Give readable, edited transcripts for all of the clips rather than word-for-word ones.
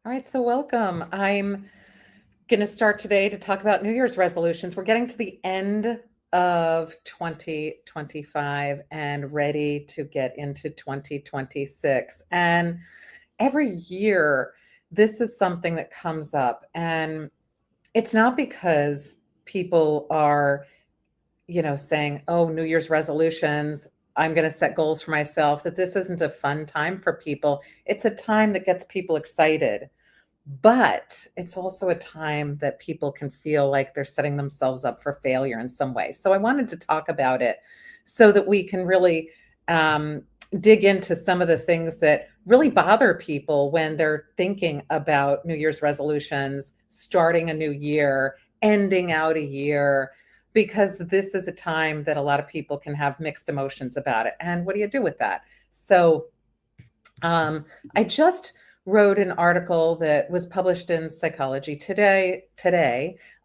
All right, so welcome. I'm going to start today to talk about New Year's resolutions. We're getting to the end of 2025 and ready to get into 2026. And every year, this is something that comes up. And it's not because people are, saying, oh, New Year's resolutions, I'm going to set goals for myself, that this isn't a fun time for people. It's a time that gets people excited, but it's also a time that people can feel like they're setting themselves up for failure in some way. So I wanted to talk about it so that we can really um, dig into some of the things that really bother people when they're thinking about New Year's resolutions, starting a new year, ending out a year, because this is a time that a lot of people can have mixed emotions about it. And what do you do with that? So um, I just wrote an article that was published in Psychology Today.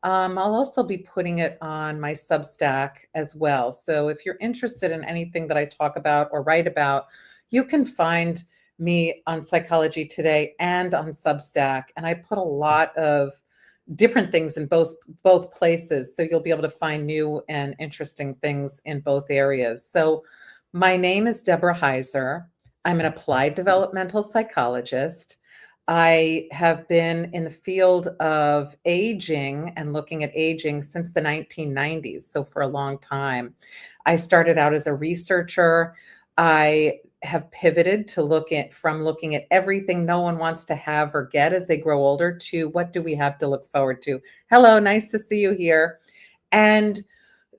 I'll also be putting it on my Substack as well. So if you're interested in anything that I talk about or write about, you can find me on Psychology Today and on Substack. And I put a lot of different things in both places, so you'll be able to find new and interesting things in both areas. So my name is Deborah Heiser. I'm an applied developmental psychologist. I have been in the field of aging and looking at aging since the 1990s, so for a long time. I started out as a researcher. I have pivoted to looking at everything no one wants to have or get as they grow older to what do we have to look forward to. Hello, nice to see you here. And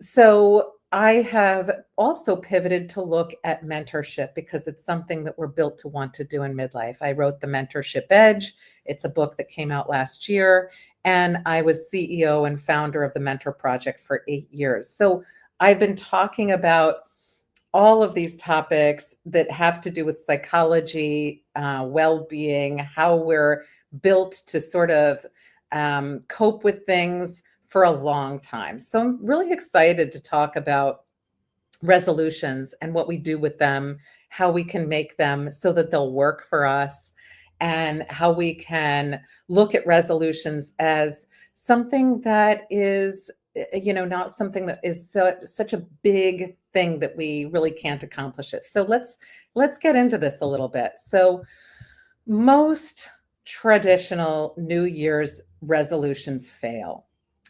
so I have also pivoted to look at mentorship because it's something that we're built to want to do in midlife. I wrote The Mentorship Edge. It's a book that came out last year, and I was CEO and founder of the Mentor Project for 8 years. So I've been talking about all of these topics that have to do with psychology, well-being, how we're built to sort of cope with things for a long time. So I'm really excited to talk about resolutions and what we do with them, how we can make them so that they'll work for us, and how we can look at resolutions as something that is not something that is such a big thing that we really can't accomplish it. So let's get into this a little bit. So most traditional New Year's resolutions fail.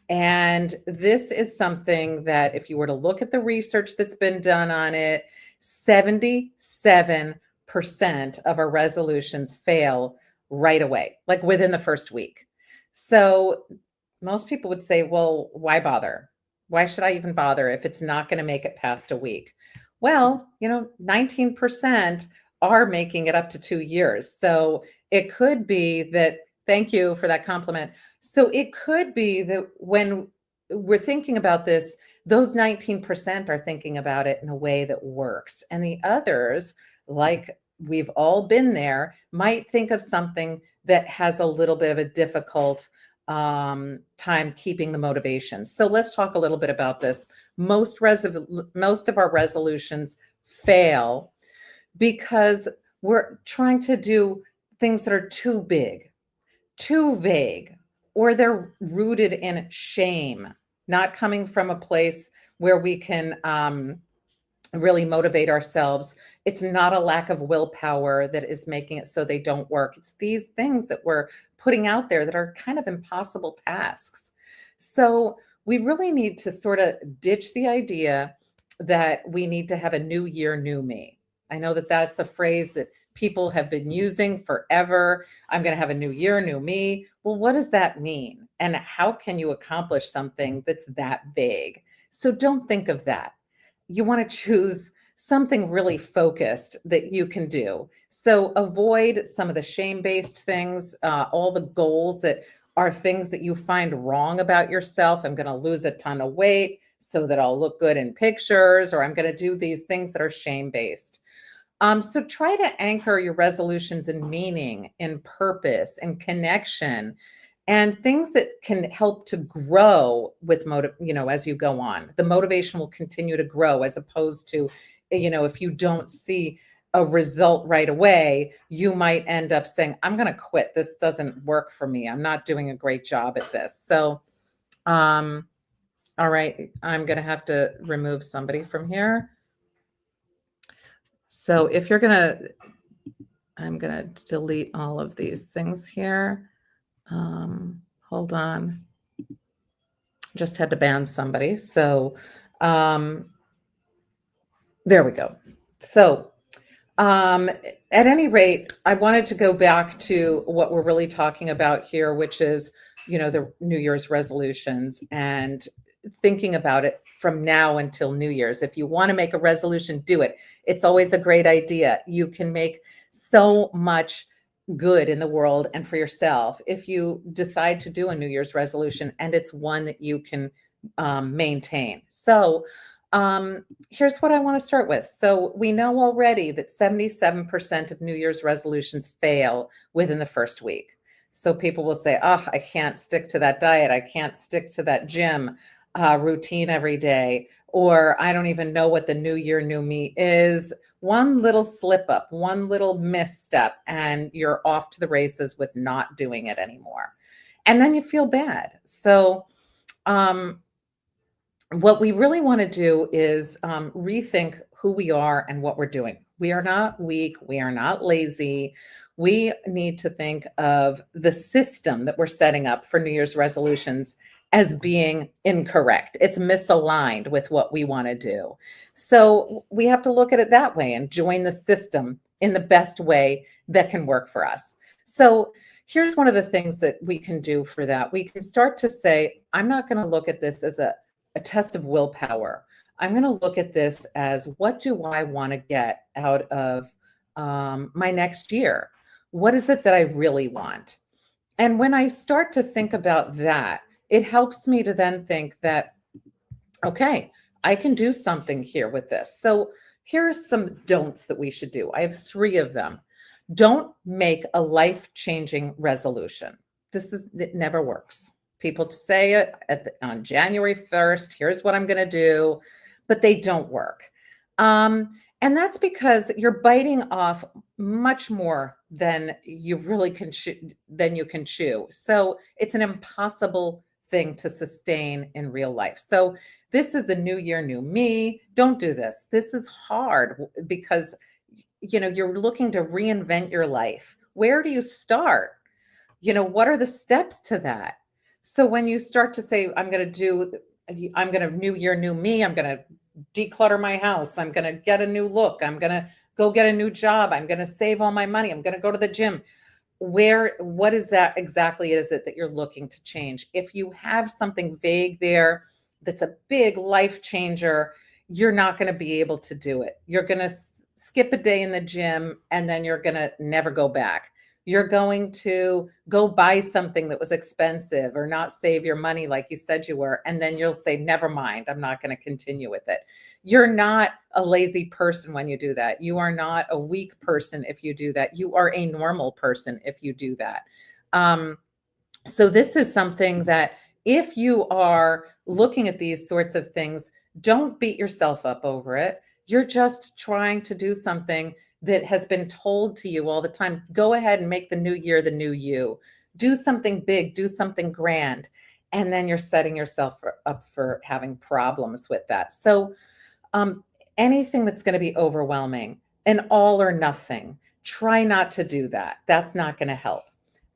And this is something that, if you were to look at the research that's been done on it, 77% of our resolutions fail right away, like within the first week. So most people would say, well, why bother? Why should I even bother if it's not going to make it past a week? Well, 19% are making it up to 2 years. So it could be that, thank you for that compliment. So it could be that when we're thinking about this, those 19% are thinking about it in a way that works. And the others, like we've all been there, might think of something that has a little bit of a difficult time keeping the motivation. So let's talk a little bit about this. Most of our resolutions fail because we're trying to do things that are too big, too vague, or they're rooted in shame, not coming from a place where we can really motivate ourselves. It's not a lack of willpower that is making it so they don't work. It's these things that we're putting out there that are kind of impossible tasks. So we really need to sort of ditch the idea that we need to have a new year, new me. I know that that's a phrase that people have been using forever. I'm going to have a new year, new me. Well, what does that mean? And how can you accomplish something that's that vague? So don't think of that. You want to choose something really focused that you can do. So avoid some of the shame-based things, all the goals that are things that you find wrong about yourself. I'm going to lose a ton of weight so that I'll look good in pictures, or I'm going to do these things that are shame-based. So try to anchor your resolutions in meaning, in purpose, and connection, and things that can help to grow with as you go on. The motivation will continue to grow as opposed to, if you don't see a result right away, you might end up saying, I'm going to quit. This doesn't work for me. I'm not doing a great job at this. So, um, all right, I'm going to have to remove somebody from here. So if you're going to, I'm going to delete all of these things here. Hold on. Just had to ban somebody. So, there we go. So, at any rate, I wanted to go back to what we're really talking about here, which is, the New Year's resolutions and thinking about it from now until New Year's. If you want to make a resolution, do it. It's always a great idea. You can make so much good in the world and for yourself if you decide to do a New Year's resolution and it's one that you can maintain. So, here's what I want to start with. So we know already that 77% of New Year's resolutions fail within the first week. So people will say, oh, I can't stick to that diet. I can't stick to that gym routine every day. Or I don't even know what the new year, new me is. One little slip up, one little misstep, and you're off to the races with not doing it anymore. And then you feel bad. So, what we really want to do is rethink who we are and what we're doing. We are not weak. We are not lazy. We need to think of the system that we're setting up for New Year's resolutions as being incorrect. It's misaligned with what we want to do. So we have to look at it that way and join the system in the best way that can work for us. So here's one of the things that we can do for that. We can start to say, I'm not going to look at this as a test of willpower. I'm going to look at this as, what do I want to get out of my next year? What is it that I really want? And when I start to think about that, it helps me to then think that, okay, I can do something here with this. So here are some don'ts that we should do. I have 3 of them. Don't make a life-changing resolution. It never works. People say it on January 1st, here's what I'm going to do, but they don't work. And that's because you're biting off much more than you really can chew. So it's an impossible thing to sustain in real life. So this is the new year, new me. Don't do this. This is hard because you're looking to reinvent your life. Where do you start? What are the steps to that? So when you start to say, I'm going to new year, new me, I'm going to declutter my house, I'm going to get a new look, I'm going to go get a new job, I'm going to save all my money, I'm going to go to the gym. What is that exactly is it that you're looking to change? If you have something vague there that's a big life changer, you're not going to be able to do it. You're going to skip a day in the gym and then you're going to never go back. You're going to go buy something that was expensive or not save your money like you said you were. And then you'll say, never mind, I'm not going to continue with it. You're not a lazy person when you do that. You are not a weak person if you do that. You are a normal person if you do that. So this is something that if you are looking at these sorts of things, don't beat yourself up over it. You're just trying to do something that has been told to you all the time. Go ahead and make the new year the new you. Do something big, do something grand. And then you're setting yourself up for having problems with that. So anything that's going to be overwhelming, an all or nothing, try not to do that. That's not going to help.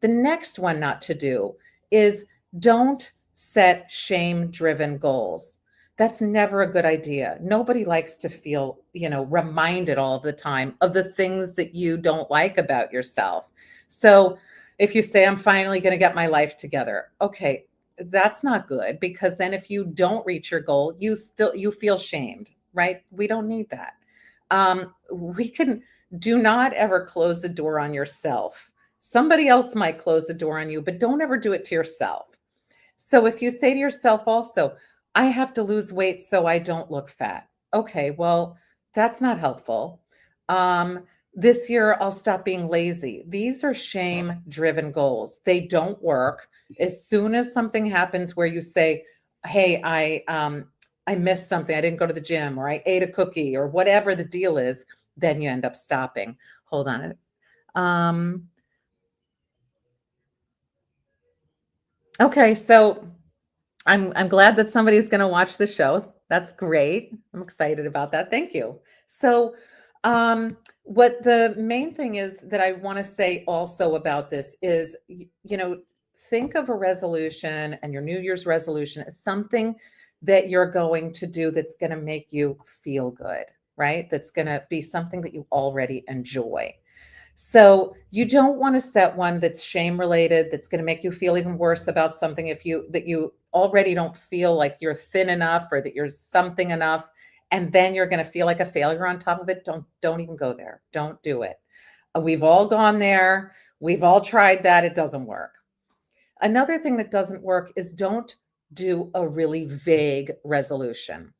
The next one not to do is don't set shame-driven goals. That's never a good idea. Nobody likes to feel, reminded all the time of the things that you don't like about yourself. So if you say, I'm finally going to get my life together, okay, that's not good, because then if you don't reach your goal, you feel shamed, right? We don't need that. Do not ever close the door on yourself. Somebody else might close the door on you, but don't ever do it to yourself. So if you say to yourself also, I have to lose weight so I don't look fat. Okay, well, that's not helpful. This year, I'll stop being lazy. These are shame-driven goals. They don't work. As soon as something happens where you say, hey, I missed something, I didn't go to the gym, or I ate a cookie, or whatever the deal is, then you end up stopping. Hold on. Um, okay, so I'm glad that somebody's going to watch the show. That's great. I'm excited about that. Thank you. So, what the main thing is that I want to say also about this is, think of a resolution and your New Year's resolution as something that you're going to do that's going to make you feel good, right? That's going to be something that you already enjoy. So you don't want to set one that's shame related, that's going to make you feel even worse about something if you that you already don't feel like you're thin enough or that you're something enough, and then you're going to feel like a failure on top of it. Don't even go there. Don't do it. We've all gone there. We've all tried that. It doesn't work. Another thing that doesn't work is don't do a really vague resolution.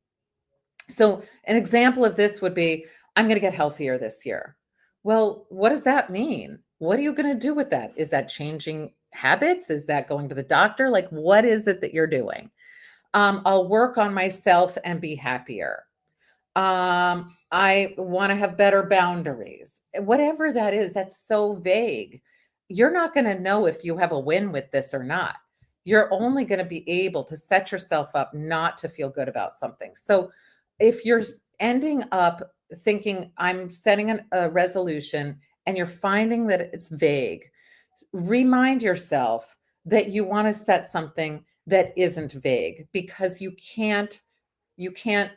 So, an example of this would be, I'm going to get healthier this year. Well, what does that mean? What are you going to do with that? Is that changing habits? Is that going to the doctor? Like, what is it that you're doing? I'll work on myself and be happier. I want to have better boundaries. Whatever that is, that's so vague. You're not going to know if you have a win with this or not. You're only going to be able to set yourself up not to feel good about something. So if you're ending up thinking, I'm setting a resolution and you're finding that it's vague, remind yourself that you want to set something that isn't vague, because you can't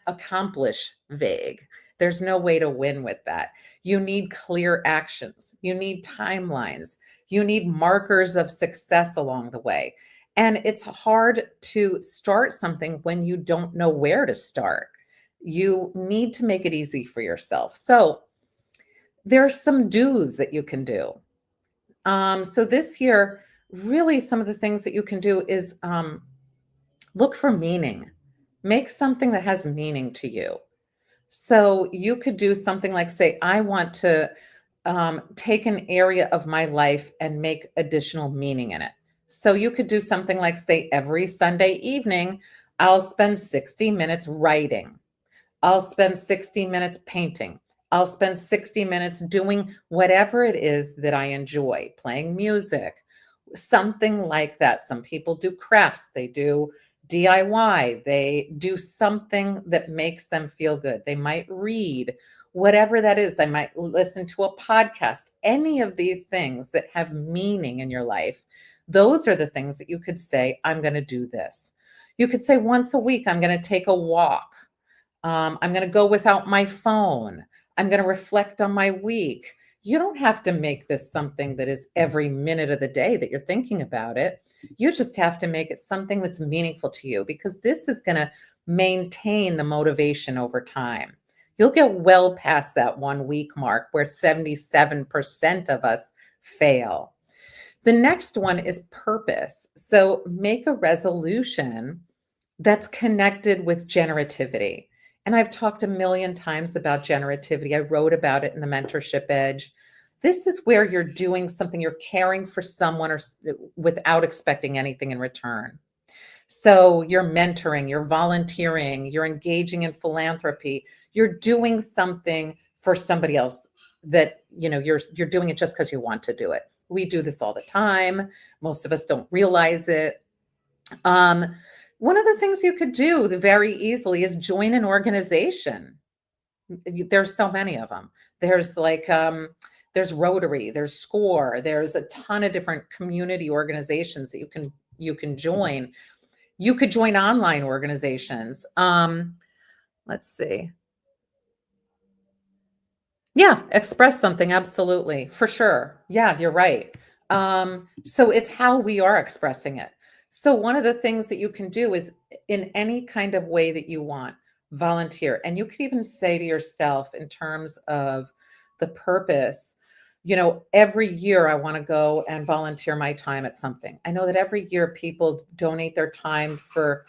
accomplish vague. There's no way to win with that. You need clear actions. You need timelines. You need markers of success along the way. And it's hard to start something when you don't know where to start. You need to make it easy for yourself. So there's some do's that you can do. So this year, really, some of the things that you can do is look for meaning. Make something that has meaning to you. So you could do something like, say, I want to take an area of my life and make additional meaning in it. So you could do something like, say, every Sunday evening, I'll spend 60 minutes writing. I'll spend 60 minutes painting. I'll spend 60 minutes doing whatever it is that I enjoy, playing music, something like that. Some people do crafts, they do DIY, they do something that makes them feel good. They might read, whatever that is. They might listen to a podcast. Any of these things that have meaning in your life, those are the things that you could say, I'm going to do this. You could say, once a week, I'm going to take a walk. I'm going to go without my phone. I'm going to reflect on my week. You don't have to make this something that is every minute of the day that you're thinking about it. You just have to make it something that's meaningful to you, because this is going to maintain the motivation over time. You'll get well past that 1 week mark where 77% of us fail. The next one is purpose. So make a resolution that's connected with generativity. And I've talked a million times about generativity. I wrote about it in the Mentorship Edge. This is where you're doing something, you're caring for someone without expecting anything in return. So you're mentoring, you're volunteering, you're engaging in philanthropy, you're doing something for somebody else that, you're doing it just because you want to do it. We do this all the time. Most of us don't realize it. One of the things you could do very easily is join an organization. There's so many of them. There's Rotary, there's SCORE, there's a ton of different community organizations that you can join. You could join online organizations. Let's see. Yeah, express something, absolutely, for sure. Yeah, you're right. So it's how we are expressing it. So one of the things that you can do is, in any kind of way that you want, volunteer. And you could even say to yourself, in terms of the purpose, every year I want to go and volunteer my time at something. I know that every year people donate their time for,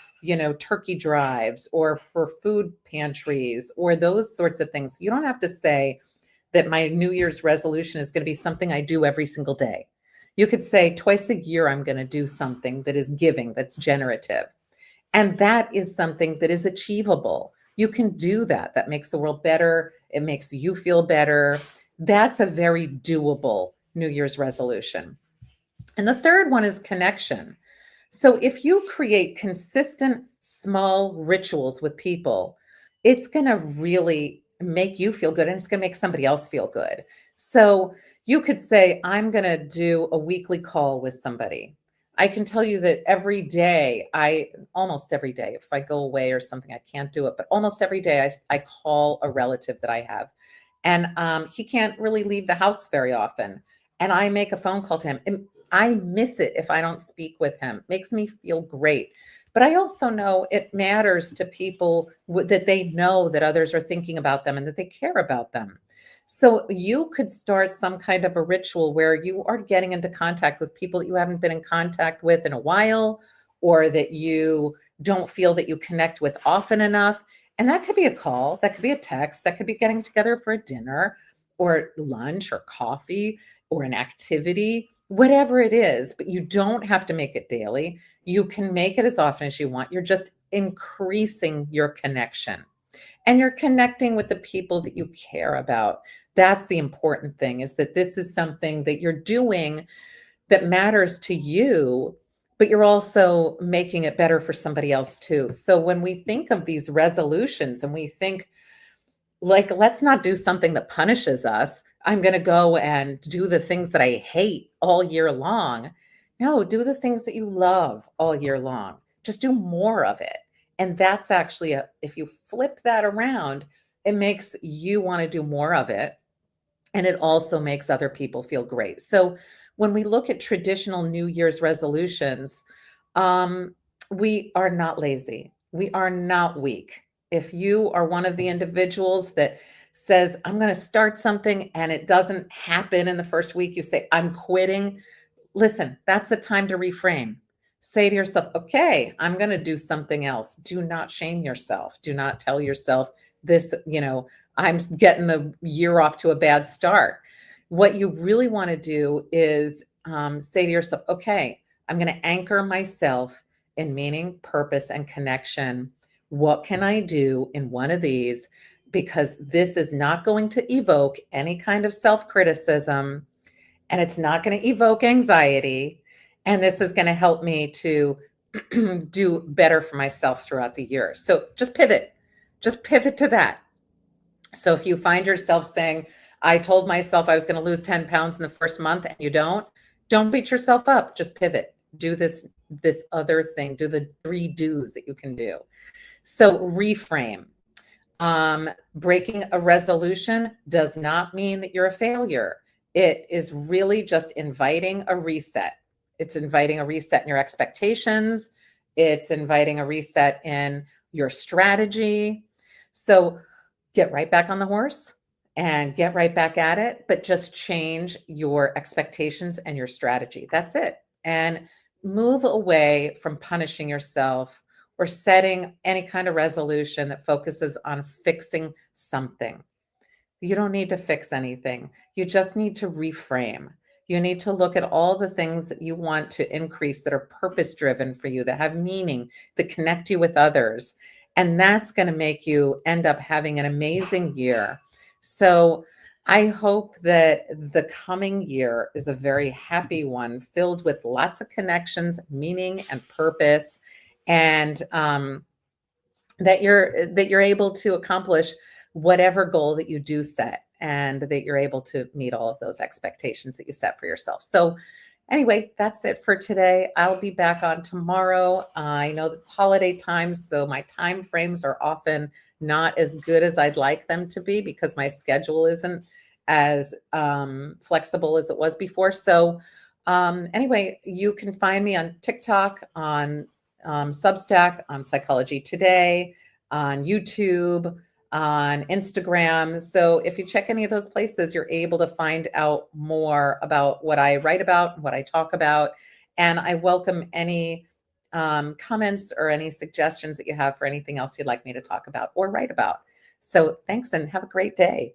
turkey drives or for food pantries or those sorts of things. You don't have to say that my New Year's resolution is going to be something I do every single day. You could say twice a year, I'm going to do something that is giving, that's generative. And that is something that is achievable. You can do that. That makes the world better. It makes you feel better. That's a very doable New Year's resolution. And the third one is connection. So if you create consistent small rituals with people, it's going to really make you feel good and it's going to make somebody else feel good. So you could say, I'm going to do a weekly call with somebody. I can tell you that every day, almost every day, if I go away or something, I can't do it, but almost every day I call a relative that I have. And he can't really leave the house very often. And I make a phone call to him. And I miss it if I don't speak with him. Makes me feel great. But I also know it matters to people that they know that others are thinking about them and that they care about them. So you could start some kind of a ritual where you are getting into contact with people that you haven't been in contact with in a while, or that you don't feel that you connect with often enough. And that could be a call, that could be a text, that could be getting together for a dinner or lunch or coffee or an activity, whatever it is, but you don't have to make it daily. You can make it as often as you want. You're just increasing your connection and you're connecting with the people that you care about. That's the important thing, is that this is something that you're doing that matters to you, but you're also making it better for somebody else too. So when we think of these resolutions and we think, like, let's not do something that punishes us. I'm going to go and do the things that I hate all year long. No, do the things that you love all year long. Just do more of it. And that's actually if you flip that around, it makes you want to do more of it. And it also makes other people feel great. So when we look at traditional New Year's resolutions, um, we are not lazy. We are not weak. If you are one of the individuals that says, I'm going to start something and it doesn't happen in the first week, you say, I'm quitting. Listen, that's the time to reframe. Say to yourself, okay, I'm going to do something else. Do not shame yourself. Do not tell yourself this, I'm getting the year off to a bad start. What you really want to do is say to yourself, okay, I'm going to anchor myself in meaning, purpose, and connection. What can I do in one of these? Because this is not going to evoke any kind of self criticism and it's not going to evoke anxiety. And this is going to help me to do better for myself throughout the year. So just pivot to that. So if you find yourself saying, I told myself I was going to lose 10 pounds in the first month and you don't beat yourself up. Just pivot. Do this other thing. Do the 3 do's that you can do. So reframe. Breaking a resolution does not mean that you're a failure. It is really just inviting a reset. It's inviting a reset in your expectations. It's inviting a reset in your strategy. So get right back on the horse and get right back at it, but just change your expectations and your strategy. That's it. And move away from punishing yourself or setting any kind of resolution that focuses on fixing something. You don't need to fix anything. You just need to reframe. You need to look at all the things that you want to increase that are purpose driven for you, that have meaning, that connect you with others. And that's going to make you end up having an amazing year. So I hope that the coming year is a very happy one, filled with lots of connections, meaning, and purpose, and that you're able to accomplish whatever goal that you do set, and that you're able to meet all of those expectations that you set for yourself. So anyway, that's it for today. I'll be back on tomorrow. I know it's holiday time, so my time frames are often not as good as I'd like them to be because my schedule isn't as flexible as it was before. So anyway, you can find me on TikTok, on Substack, on Psychology Today, on YouTube, on Instagram. So if you check any of those places, you're able to find out more about what I write about and what I talk about. And I welcome any comments or any suggestions that you have for anything else you'd like me to talk about or write about. So thanks and have a great day.